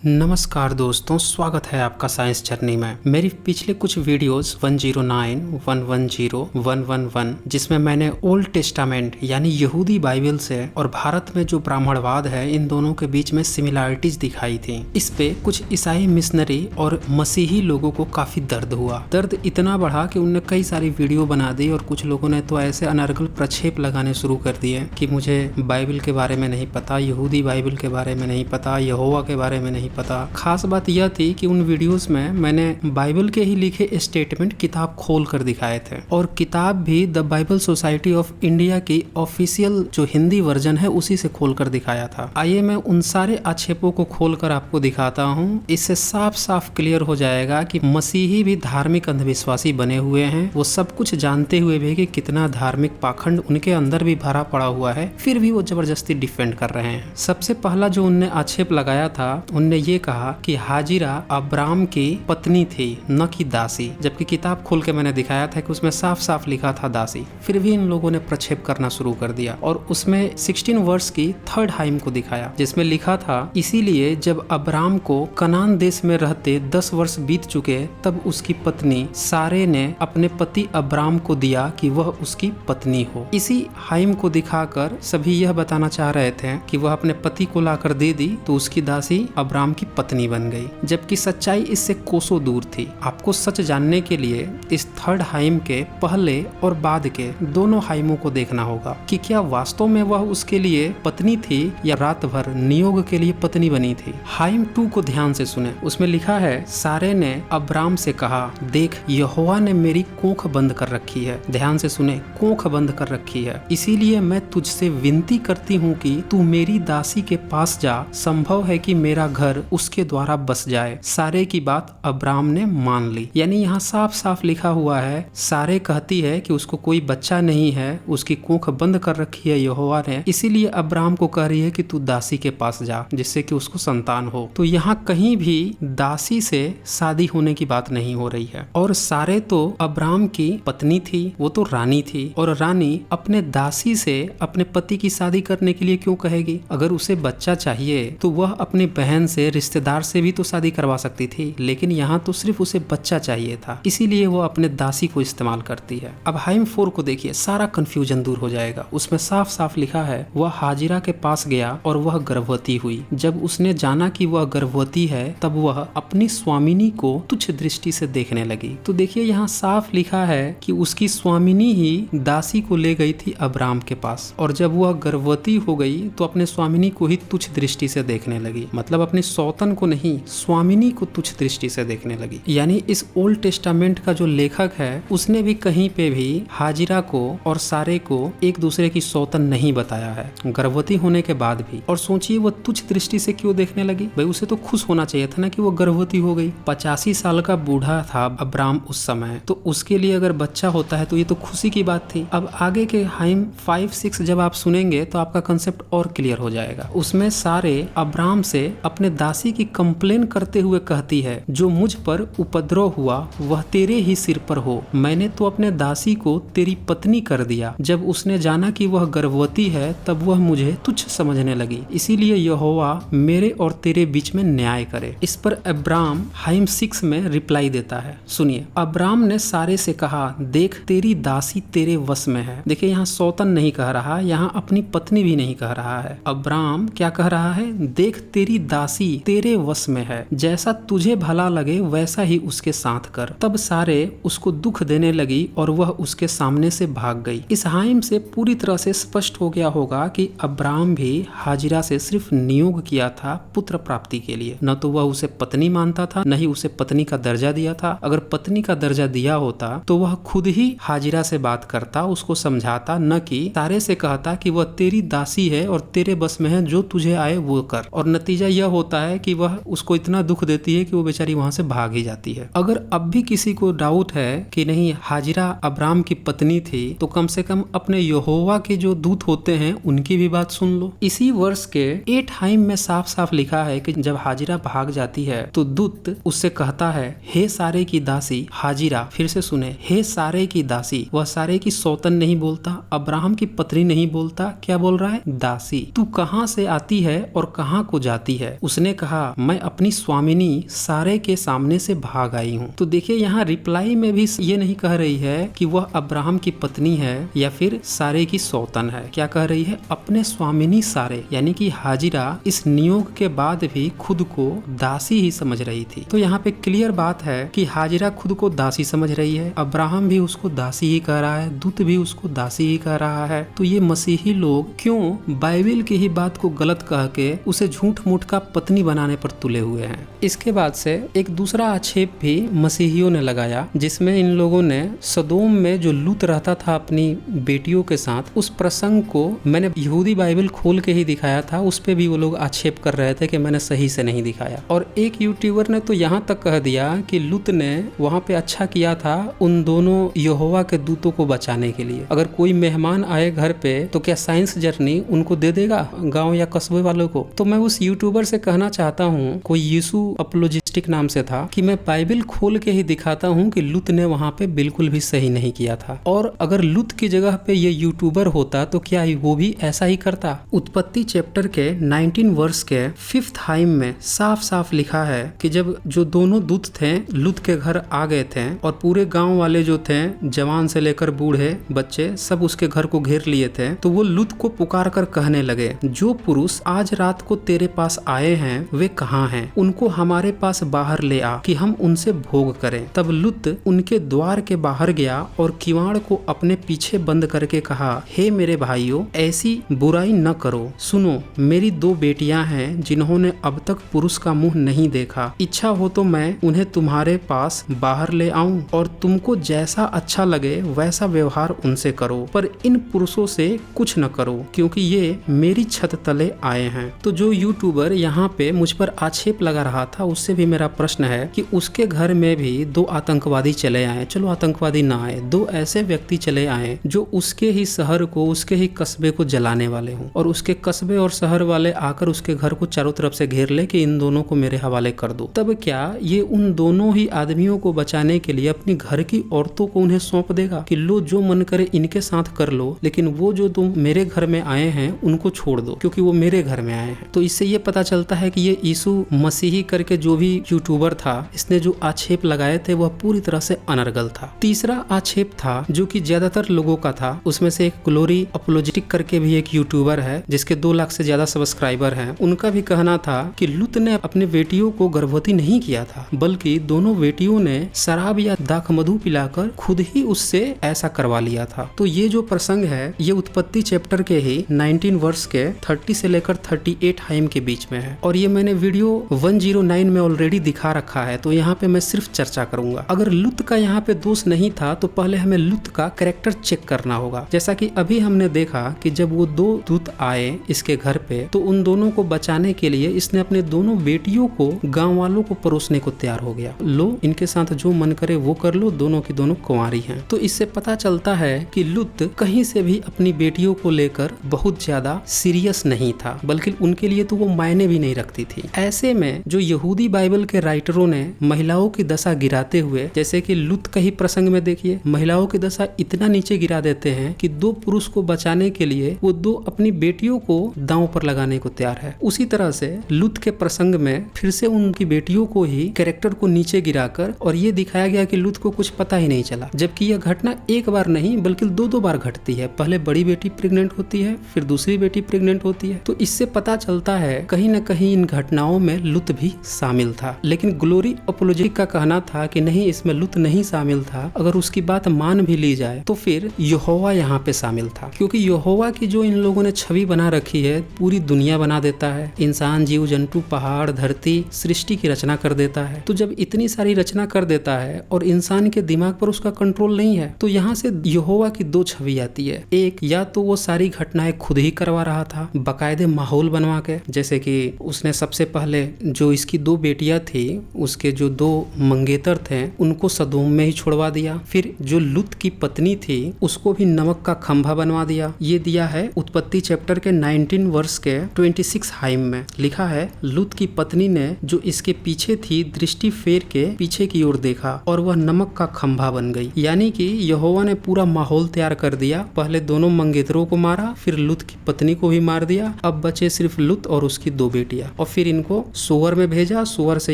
नमस्कार दोस्तों, स्वागत है आपका साइंस जर्नी में। मेरी पिछले कुछ वीडियोस 109, 110, 111 जिसमें मैंने ओल्ड टेस्टामेंट यानी यहूदी बाइबल से और भारत में जो ब्राह्मणवाद है इन दोनों के बीच में सिमिलरिटीज दिखाई थी। इस पे कुछ ईसाई मिशनरी और मसीही लोगों को काफी दर्द हुआ। दर्द इतना बढ़ा कि उनने कई सारी वीडियो बना दी और कुछ लोगों ने तो ऐसे अनर्गल प्रक्षेप लगाने शुरू कर दिए कि मुझे बाइबल के बारे में नहीं पता, यहूदी बाइबल के बारे में नहीं पता, यहोवा के बारे में नहीं पता। खास बात यह थी कि उन वीडियोस में मैंने बाइबल के ही लिखे स्टेटमेंट किताब खोल कर दिखाए थे और किताब भी the Bible society of India की ऑफिशियल जो हिंदी वर्जन है उसी से खोल कर दिखाया था। आइए मैं उन सारे आक्षेपों को खोल कर आपको दिखाता हूँ। इससे साफ साफ क्लियर हो जाएगा कि मसीही भी धार्मिक अंधविश्वासी बने हुए हैं। वो सब कुछ जानते हुए भी कि कितना धार्मिक पाखंड उनके अंदर भी भरा पड़ा हुआ है, फिर भी वो जबरदस्ती डिफेंड कर रहे हैं। सबसे पहला जो उनने आक्षेप लगाया था, उनने ये कहा कि हाजिरा अब्राम की पत्नी थी, न कि दासी, जबकि किताब खोल के मैंने दिखाया था कि उसमें साफ साफ लिखा था दासी। फिर भी इन लोगों ने प्रक्षेप करना शुरू कर दिया और उसमें 16 वर्ष की थर्ड हाइम को दिखाया जिसमें लिखा था, इसीलिए जब अब्राम को कनान देश में रहते 10 वर्ष बीत चुके तब उसकी पत्नी सारे ने अपने पति अब्राम को दिया कि वह उसकी पत्नी हो। इसी हाइम को दिखाकर सभी यह बताना चाह रहे थे कि वह अपने पति को लाकर दे दी तो उसकी दासी अब्राम की पत्नी बन गई, जबकि सच्चाई इससे कोसों दूर थी। आपको सच जानने के लिए इस थर्ड हाइम के पहले और बाद के दोनों हाइमों को देखना होगा कि क्या वास्तव में वह उसके लिए पत्नी थी या रात भर नियोग के लिए पत्नी बनी थी। हाइम 2 को ध्यान से सुने। उसमें लिखा है, सारे ने अब्राम से कहा, देख यहोवा ने मेरी कोख बंद कर रखी है। ध्यान से सुने, कोख बंद कर रखी है, इसीलिए मैं तुझसे विनती करती हूँ कि तू मेरी दासी के पास जा, संभव है कि मेरा घर उसके द्वारा बस जाए। सारे की बात अब्राम ने मान ली। यानी यहाँ साफ साफ लिखा हुआ है, सारे कहती है कि उसको कोई बच्चा नहीं है, उसकी कोख बंद कर रखी है यहोवा ने, इसीलिए अब्राम को कह रही है कि तू दासी के पास जा जिससे कि उसको संतान हो। तो यहाँ कहीं भी दासी से शादी होने की बात नहीं हो रही है। और सारे तो अब्राम की पत्नी थी, वो तो रानी थी, और रानी अपने दासी से अपने पति की शादी करने के लिए क्यों कहेगी? अगर उसे बच्चा चाहिए तो वह अपनी बहन से, रिश्तेदार से भी तो शादी करवा सकती थी, लेकिन यहाँ तो सिर्फ उसे बच्चा चाहिए था, इसीलिए वो अपने दासी को इस्तेमाल करती है। अब हाइम 4 को देखिए, सारा कंफ्यूजन दूर हो जाएगा। उसमें साफ साफ लिखा है, वह हाजिरा के पास गया और वह गर्भवती हुई। जब उसने जाना कि वह गर्भवती है तब वह अपनी स्वामिनी को तुच्छ दृष्टि से देखने लगी। तो देखिए यहाँ साफ लिखा है कि उसकी स्वामिनी ही दासी को ले गई थी अब्राम के पास, और जब वह गर्भवती हो गई तो अपने स्वामिनी को ही तुच्छ दृष्टि से देखने लगी। मतलब अपनी सौतन को नहीं, स्वामिनी को तुच्छ दृष्टि से देखने लगी। यानी इस ओल्ड टेस्टामेंट का जो लेखक है उसने भी कहीं पे भी हाजिरा को और सारे को एक दूसरे की सौतन नहीं बताया है, गर्भवती होने के बाद भी। और सोचिए वो तुच्छ दृष्टि से क्यों देखने लगी? भाई उसे तो खुश होना चाहिए था ना कि वो गर्भवती हो गई। 85 साल का बूढ़ा था अब्राम उस समय, तो उसके लिए अगर बच्चा होता है तो ये तो खुशी की बात थी। अब आगे के हाइम 5-6 जब आप सुनेंगे तो आपका कंसेप्ट और क्लियर हो जाएगा। उसमें सारे अब्राम से अपने दासी की कंप्लेन करते हुए कहती है, जो मुझ पर उपद्रव हुआ वह तेरे ही सिर पर हो। मैंने तो अपने दासी को तेरी पत्नी कर दिया। जब उसने जाना कि वह गर्भवती है तब वह मुझे तुच्छ समझने लगी, इसीलिए यहोवा मेरे और तेरे बीच में न्याय करे। इस पर अब्राम हाइम 6 में रिप्लाई देता है। सुनिए, अब्राम ने सारे से कहा, देख तेरी दासी तेरे वश में है। देखिए यहाँ सौतन नहीं कह रहा, यहाँ अपनी पत्नी भी नहीं कह रहा है। अब्राम क्या कह रहा है? देख तेरी दासी तेरे वश में है, जैसा तुझे भला लगे वैसा ही उसके साथ कर। तब सारे उसको दुख देने लगी और वह उसके सामने से भाग गई। इस हाइम से पूरी तरह से स्पष्ट हो गया होगा कि अब्राम भी हाजिरा से सिर्फ नियोग किया था पुत्र प्राप्ति के लिए। न तो वह उसे पत्नी मानता था, न ही उसे पत्नी का दर्जा दिया था। अगर पत्नी का दर्जा दिया होता तो वह खुद ही हाजिरा से बात करता, उसको समझाता, न कि सारे से कहता कि वह तेरी दासी है और तेरे बस में है, जो तुझे आए वो कर। और नतीजा यह होता है कि वह उसको इतना दुख देती है कि वो बेचारी वहां से भाग ही जाती है। अगर अब भी किसी को डाउट है कि नहीं हाजिरा अब्राम की पत्नी थी, तो कम से कम अपने यहोवा के जो दूत होते हैं उनकी भी बात सुन लो। इसी वर्ष के 8 हाइम में साफ साफ लिखा है कि जब हाजिरा भाग जाती है तो दूत उससे कहता है, हे सारे की दासी हाजिरा। फिर से सुने, हे सारे की दासी। वह सारे की सौतन नहीं बोलता, अब्राहम की पत्नी नहीं बोलता, क्या बोल रहा है? दासी। तू कहाँ से आती है और कहाँ को जाती है? उसने उसने कहा मैं अपनी स्वामिनी सारे के सामने से भाग आई हूँ। तो देखिए यहाँ रिप्लाई में भी ये नहीं कह रही है कि वह अब्राहम की पत्नी है या फिर सारे की सौतन है। क्या कह रही है? अपने स्वामिनी सारे, यानी कि हाजिरा इस नियोग के बाद भी खुद को दासी ही समझ रही थी। तो यहाँ पे क्लियर बात है कि हाजिरा खुद को दासी समझ रही है, अब्राहम भी उसको दासी ही कह रहा है, दूत भी उसको दासी ही कह रहा है। तो ये मसीही लोग क्यों बाइबल की ही बात को गलत कह के उसे झूठ मूठ का पत्नी बनाने पर तुले हुए हैं। इसके बाद से एक दूसरा आक्षेप भी मसीहियों ने लगाया, जिसमें इन लोगों ने सदोम में जो लूत रहता था अपनी बेटियों के साथ, उस प्रसंग को मैंने यहूदी बाइबल खोल के ही दिखाया था। उस पे भी वो लोग आक्षेप कर रहे थे कि मैंने सही से नहीं दिखाया। और एक यूट्यूबर ने तो यहाँ तक कह दिया कि लूत ने वहाँ पे अच्छा किया था उन दोनों यहोवा के दूतों को बचाने के लिए। अगर कोई मेहमान आए घर पे तो क्या साइंस जर्नी उनको दे देगा गांव या कस्बे वालों को? तो मैं उस यूट्यूबर से कहना चाहता हूँ, कोई यीशु अपलोजिस्टिक नाम से था, कि मैं बाइबल खोल के ही दिखाता हूँ कि लूत ने वहाँ पे बिल्कुल भी सही नहीं किया था। और अगर लूत की जगह पे ये यूट्यूबर होता तो क्या वो भी ऐसा ही करता? उत्पत्ति चैप्टर के 19 वर्ष के 5th हाइम में साफ साफ लिखा है कि जब जो दोनों दूत थे लूत के घर आ गए थे और पूरे गांव वाले जो थे, जवान से लेकर बूढ़े बच्चे, सब उसके घर को घेर लिए थे, तो वो लूत को पुकार कर कहने लगे, जो पुरुष आज रात को तेरे पास आए हैं वे कहाँ हैं? उनको हमारे पास बाहर ले आ कि हम उनसे भोग करें। तब लूत उनके द्वार के बाहर गया और किवाड़ को अपने पीछे बंद करके कहा, हे मेरे भाइयों, ऐसी बुराई न करो। सुनो, मेरी 2 बेटियां हैं जिन्होंने अब तक पुरुष का मुंह नहीं देखा। इच्छा हो तो मैं उन्हें तुम्हारे पास बाहर ले आऊं और तुमको जैसा अच्छा लगे वैसा व्यवहार उनसे करो, पर इन पुरुषों से कुछ न करो, क्योंकि ये मेरी छत तले आए हैं। तो जो यूट्यूबर यहाँ पे मुझ पर आक्षेप लगा रहा था, उससे भी मेरा प्रश्न है कि उसके घर में भी 2 आतंकवादी चले आए। चलो आतंकवादी ना आए, 2 ऐसे व्यक्ति चले आए जो उसके ही शहर को, उसके ही कस्बे को जलाने वाले हों, और उसके कस्बे और शहर वाले आकर उसके घर को चारों तरफ से घेर ले कि इन दोनों को मेरे हवाले कर दो। तब क्या ये उन दोनों ही आदमियों को बचाने के लिए अपनी घर की औरतों को उन्हें सौंप देगा कि लो जो मन करे इनके साथ कर लो, लेकिन वो जो तुम मेरे घर में आए हैं उनको छोड़ दो क्योंकि वो मेरे घर में आए हैं? तो इससे ये पता चलता है कि ये यीशु मसीही करके जो भी यूट्यूबर था, इसने जो आक्षेप लगाए थे वह पूरी तरह से अनर्गल था। तीसरा आक्षेप था जो कि ज्यादातर लोगों का था, उसमें से एक ग्लोरी अपलोजिटिक करके भी एक यूट्यूबर है जिसके 2 लाख से ज्यादा सब्सक्राइबर हैं। उनका भी कहना था कि लूत ने अपने बेटियों को गर्भवती नहीं किया था, बल्कि दोनों बेटियों ने शराब या दाख मधु पिलाकर खुद ही उससे ऐसा करवा लिया था। तो ये जो प्रसंग है ये उत्पत्ति चैप्टर के ही 19 वर्ष के 30 से लेकर 38 हाइम के बीच में है, और ये मैंने वीडियो 109 में ऑलरेडी दिखा रखा है। तो यहाँ पे मैं सिर्फ चर्चा करूंगा। अगर लूत का यहाँ पे दोष नहीं था तो पहले हमें लूत का कैरेक्टर चेक करना होगा। जैसा कि अभी हमने देखा कि जब वो 2 दूत आए इसके घर पे तो उन दोनों को बचाने के लिए इसने अपने दोनों बेटियों को गांव वालों को परोसने को तैयार हो गया। लो इनके साथ जो मन करे वो कर लो, दोनों की दोनों कुंवारी हैं। तो इससे पता चलता है कि लूत कहीं से भी अपनी बेटियों को लेकर बहुत ज्यादा सीरियस नहीं था, बल्कि उनके लिए तो वो मायने भी नहीं रखती थी। ऐसे में जो यहूदी बाइबल के राइटरों ने महिलाओं की दशा गिराते हुए, जैसे कि लूत का ही प्रसंग में देखिए, महिलाओं की दशा इतना नीचे गिरा देते हैं कि 2 पुरुष को बचाने के लिए वो 2 अपनी बेटियों को दांव पर लगाने को तैयार है। उसी तरह से लूत के प्रसंग में फिर से उनकी बेटियों को ही कैरेक्टर को नीचे गिराकर और ये दिखाया गया कि लूत को कुछ पता ही नहीं चला, जबकि यह घटना एक बार नहीं बल्कि 2 बार घटती है। पहले बड़ी बेटी प्रेग्नेंट होती है, फिर दूसरी बेटी प्रेग्नेंट होती है। तो इससे पता चलता है कहीं न कहीं इन घटनाओं में लूत भी शामिल था। लेकिन ग्लोरी अपॉलोजेटिक का कहना था कि नहीं, इसमें लूत नहीं शामिल था। अगर उसकी बात मान भी ली जाए तो फिर यहोवा यहाँ पे शामिल था, क्योंकि यहोवा की जो इन लोगों ने छवि बना रखी है, पूरी दुनिया बना देता है, इंसान, जीव जंतु, पहाड़, धरती, सृष्टि की रचना कर देता है। तो जब इतनी सारी रचना कर देता है और इंसान के दिमाग पर उसका कंट्रोल नहीं है, तो यहाँ से यहोवा की 2 छवि आती है। एक, या तो वो सारी घटनाएं खुद ही करवा रहा था, बाकायदे माहौल बनवा के, जैसे कि उसने सबसे पहले जो इसकी 2 बेटियां बिटिया थी उसके जो 2 मंगेतर थे उनको सदोम में ही छुड़वा दिया। फिर जो लूत की पत्नी थी उसको भी नमक का खंभा बनवा दिया। ये दिया है उत्पत्ति चैप्टर के 19 वर्ष के 26 हाइम में। लिखा है लूत की पत्नी ने जो इसके पीछे थी दृष्टि फेर के पीछे की ओर देखा और वह नमक का खंभा बन गई। यानी कि यहोवा ने पूरा माहौल तैयार कर दिया। पहले दोनों मंगेतरों को मारा, फिर लूत की पत्नी को भी मार दिया। अब बचे सिर्फ लूत और उसकी 2 बेटियां और फिर इनको सोअर में भेजा। सोअर से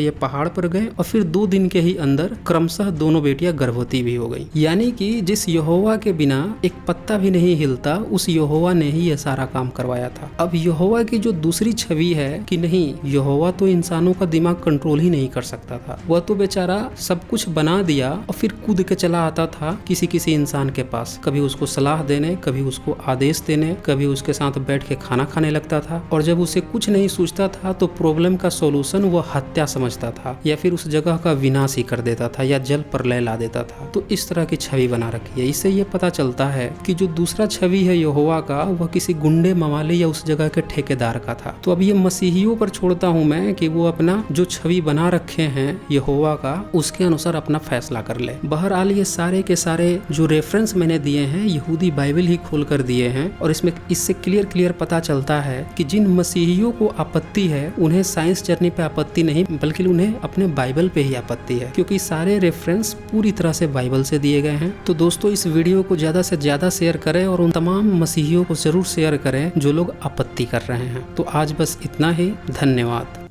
ये पहाड़ पर गए और फिर 2 दिन के ही अंदर क्रमशः दोनों बेटियां गर्भवती भी हो गई। यानी कि जिस यहोवा के बिना एक पत्ता भी नहीं हिलता उस यहोवा ने ही यह सारा काम करवाया था। अब यहोवा की जो दूसरी छवि है कि नहीं, यहोवा तो इंसानों का दिमाग कंट्रोल ही नहीं कर सकता था। वह तो बेचारा सब कुछ बना दिया और फिर कूद के चला आता था किसी किसी इंसान के पास, कभी उसको सलाह देने, कभी उसको आदेश देने, कभी उसके साथ बैठ के खाना खाने लगता था। और जब उसे कुछ नहीं सूझता था तो प्रॉब्लम का सोल्यूशन वह हत्या समझता था या फिर उस जगह का विनाश ही कर देता था या जल प्रलय ला देता था। तो इस तरह की छवि बना रखी है। इससे यह पता चलता है कि जो दूसरा छवि है यहोवा का वह किसी गुंडे मवाले या उस जगह के ठेकेदार का था। तो अब ये मसीहियों पर छोड़ता हूँ मैं कि वो अपना जो छवि बना रखे हैं यहोवा का उसके अनुसार अपना फैसला कर ले। बहरहाल ये सारे के सारे जो रेफरेंस मैंने दिए हैं यहूदी बाइबल ही खोल कर दिए हैं और इसमें इससे क्लियर पता चलता है कि जिन मसीहियों को आपत्ति है उन्हें साइंस जर्नी पे आपत्ति नहीं बल्कि उन्हें अपने बाइबल पे ही आपत्ति है, क्योंकि सारे रेफरेंस पूरी तरह से बाइबल से दिए गए हैं। तो दोस्तों इस वीडियो को ज्यादा से ज्यादा शेयर करें और उन तमाम मसीहियों को जरूर शेयर करें जो लोग आपत्ति कर रहे हैं। तो आज बस इतना ही, धन्यवाद।